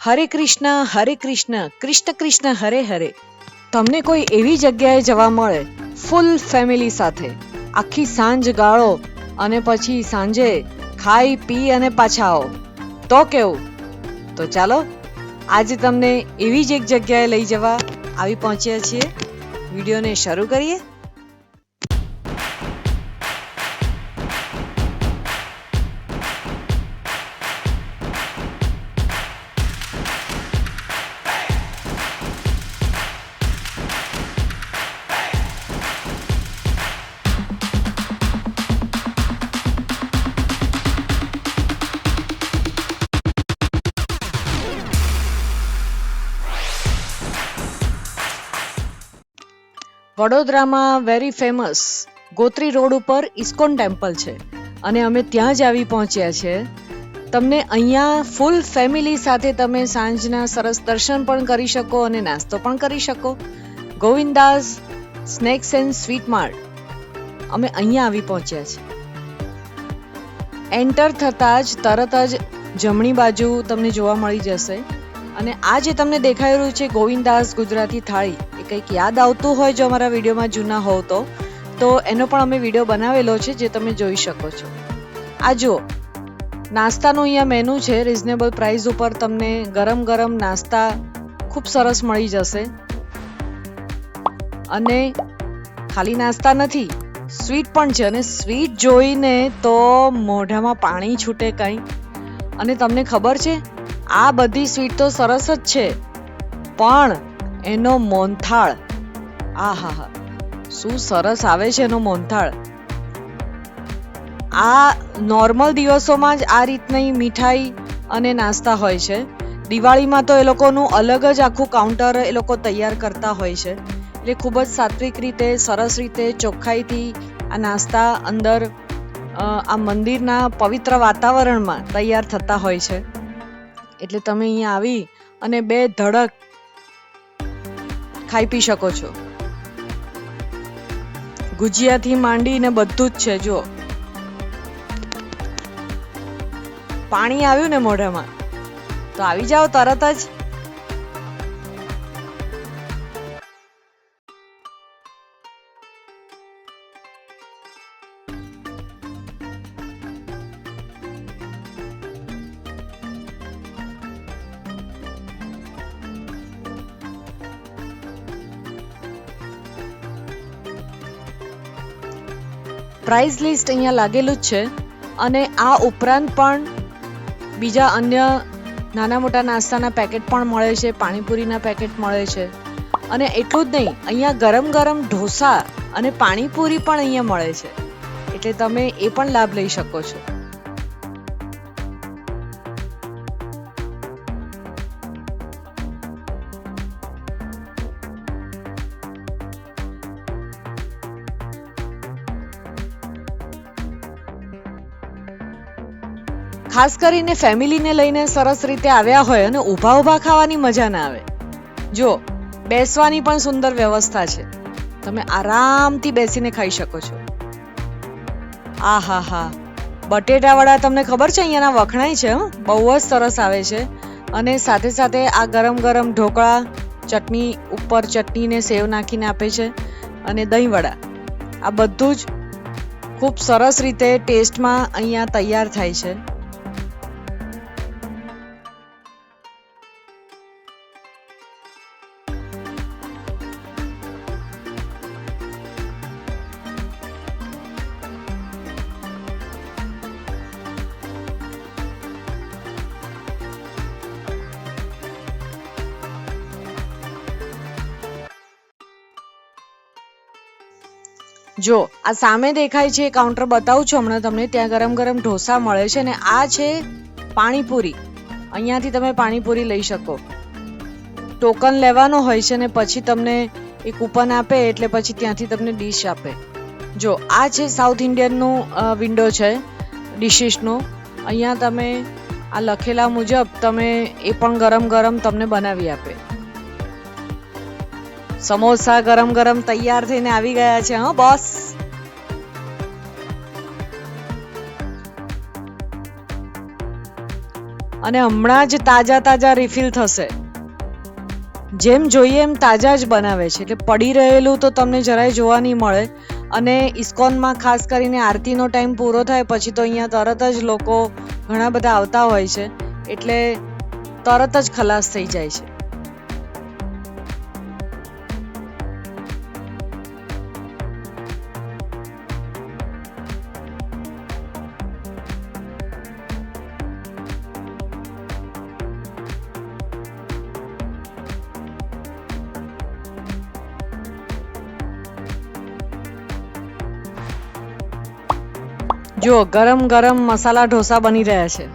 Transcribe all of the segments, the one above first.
હરે કૃષ્ણ કૃષ્ણ કૃષ્ણ હરે હરે. તમને કોઈ એવી જગ્યાએ જવા મળે ફૂલ ફેમિલી સાથે, આખી સાંજ ગાળો અને પછી સાંજે ખાઈ પી અને પાછા આવો, તો કેવું? તો ચાલો આજે તમને એવી જ એક જગ્યાએ લઈ જવા આવી પહોંચ્યા છીએ. વિડીયોને શરૂ કરીએ. વડોદરામાં વેરી ફેમસ ગોત્રી રોડ ઉપર ઇસ્કોન ટેમ્પલ છે અને અમે ત્યાં જ આવી પહોંચ્યા છે. તમને અહીંયા ફૂલ ફેમિલી સાથે તમે સાંજના સરસ દર્શન પણ કરી શકો અને નાસ્તો પણ કરી શકો. Govindas snacks and sweet Mart અમે અહીંયા આવી પહોંચ્યા છીએ. એન્ટર થતાં જ તરત જ જમણી બાજુ તમને જોવા મળી જશે અને આ જે તમને દેખાઈ રહ્યું છે ગોવિંદાસ ગુજરાતી થાળી, એ કંઈક યાદ આવતું હોય જો અમારા વિડીયોમાં જૂના હોવ તો એનો પણ અમે વિડીયો બનાવેલો છે જે તમે જોઈ શકો છો. આ જુઓ, નાસ્તાનું અહીંયા મેનુ છે. રિઝનેબલ પ્રાઇસ ઉપર તમને ગરમ ગરમ નાસ્તા ખૂબ સરસ મળી જશે. અને ખાલી નાસ્તા નથી, સ્વીટ પણ છે અને સ્વીટ જોઈને તો મોઢામાં પાણી છૂટે કંઈ. અને તમને ખબર છે આ બધી સ્વીટ તો સરસ જ છે, પણ એનો મોહનથાળ, આહાહા શું સરસ આવે છે એનો મોહનથાળ. આ નોર્મલ દિવસોમાં જ આ રીતની મીઠાઈ અને નાસ્તા હોય છે. દિવાળીમાં તો એ લોકોનું અલગ જ આખું કાઉન્ટર એ લોકો તૈયાર કરતા હોય છે. એટલે ખૂબ જ સાત્વિક રીતે, સરસ રીતે, ચોખ્ખાઈથી આ નાસ્તા અંદર આ મંદિરના પવિત્ર વાતાવરણમાં તૈયાર થતા હોય છે. એટલે તમે અહીંયા આવી અને બે ધડક ખાઈ પી શકો છો. ગુજિયાથી માંડીને બધું જ છે. જો પાણી આવ્યું ને મોઢામાં, તો આવી જાઓ તરત જ. પ્રાઇસ લિસ્ટ અહીંયા લાગેલું જ છે અને આ ઉપરાંત પણ બીજા અન્ય નાના મોટા નાસ્તાના પેકેટ પણ મળે છે, પાણીપુરીના પેકેટ મળે છે. અને એટલું જ નહીં, અહીંયા ગરમ ગરમ ઢોસા અને પાણીપુરી પણ અહીંયા મળે છે. એટલે તમે એ પણ લાભ લઈ શકો છો. ખાસ કરીને ફેમિલીને લઈને સરસ રીતે આવ્યા હોય અને ઊભા ઊભા ખાવાની મજા ના આવે. જો બેસવાની પણ સુંદર વ્યવસ્થા છે, તમે આરામથી બેસીને ખાઈ શકો છો. આહાહા, બટેટા વડા તમને ખબર છે અહીંયાના વખણાય છે, બહુ જ સરસ આવે છે. અને સાથે સાથે આ ગરમ ગરમ ઢોકળા, ચટણી ઉપર ચટણીને સેવ નાખીને આપે છે, અને દહીં વડા. આ બધું જ ખૂબ સરસ રીતે ટેસ્ટમાં અહીંયા તૈયાર થાય છે. જો આ સામે દેખાય છે કાઉન્ટર, બતાવું છું હમણાં તમને. ત્યાં ગરમ ગરમ ઢોસા મળે છે અને આ છે પાણીપુરી. અહીંયાથી તમે પાણીપુરી લઈ શકો. ટોકન લેવાનો હોય છે અને પછી તમને એ કૂપન આપે એટલે પછી ત્યાંથી તમને ડીશ આપે. જો આ છે સાઉથ ઇન્ડિયનનું વિન્ડો છે ડિશિસનું. અહીંયા તમે આ લખેલા મુજબ તમે એ પણ ગરમ ગરમ તમને બનાવી આપે. સમોસા ગરમ ગરમ તૈયાર થઈને આવી ગયા છે. હા બોસ. અને હમણાં જ તાજા તાજા રિફિલ થશે. જેમ જોઈએ એમ તાજા જ બનાવે છે, એટલે પડી રહેલું તો તમને જરાય જોવા નહીં મળે. અને ઇસ્કોનમાં ખાસ કરીને આરતીનો ટાઈમ પૂરો થાય પછી તો અહીંયા તરત જ લોકો ઘણા બધા આવતા હોય છે, એટલે તરત જ ખલાસ થઈ જાય છે. જો ગરમ ગરમ મસાલા ઢોસા બની રહ્યા છે.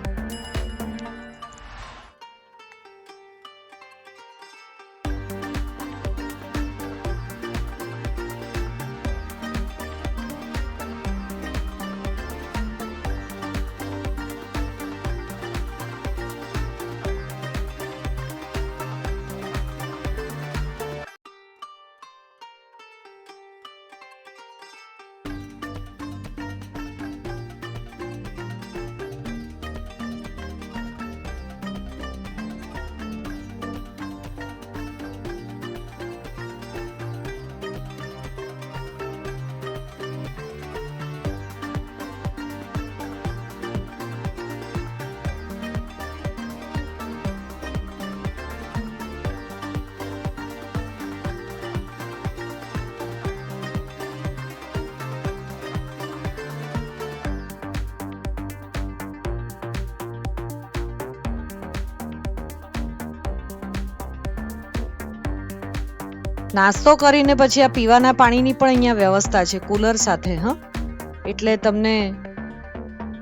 નાસ્તો કરીને પછી આ પીવાના પાણીની પણ અહીંયા વ્યવસ્થા છે કુલર સાથે. એટલે તમને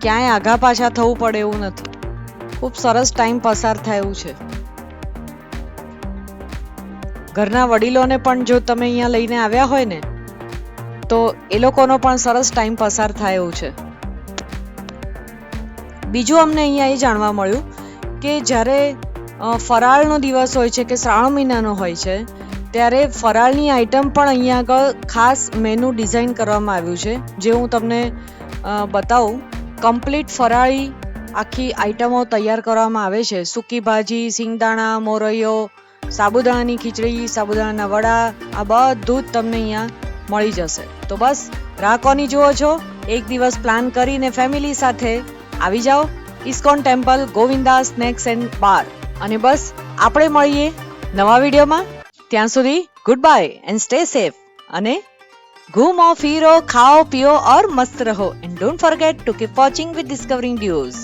ક્યાંય આઘા પાછા થવું પડે એવું નથી. ખૂબ સરસ ટાઈમ પસાર થાય એવું છે. ઘરના વડીલોને પણ જો તમે અહીંયા લઈને આવ્યા હોય ને તો એ લોકોનો પણ સરસ ટાઈમ પસાર થાય એવું છે. બીજું અમને અહીંયા એ જાણવા મળ્યું કે જ્યારે ફરાળનો દિવસ હોય છે કે શ્રાવણ મહિનાનો હોય છે ત્યારે ફરાળની આઈટમ પણ અહીંયા આગળ ખાસ મેનુ ડિઝાઇન કરવામાં આવ્યું છે, જે હું તમને બતાવું. કમ્પ્લીટ ફરાળી આખી આઈટમો તૈયાર કરવામાં આવે છે. સૂકી ભાજી, સિંગદાણા, મોરૈયો, સાબુદાણાની ખીચડી, સાબુદાણાના વડા, આ બધું જ તમને અહીંયા મળી જશે. તો બસ રાહ કોની જુઓ છો? એક દિવસ પ્લાન કરીને ફેમિલી સાથે આવી જાઓ ISKCON temple Govinda snacks and bar. અને બસ આપણે મળીએ નવા વિડીયોમાં. ત્યાં સુધી good bye and stay safe. અને ઘૂમો ફીરો ખાઓ પીઓ और मस्त रहो and don't forget to keep watching with Discovering News.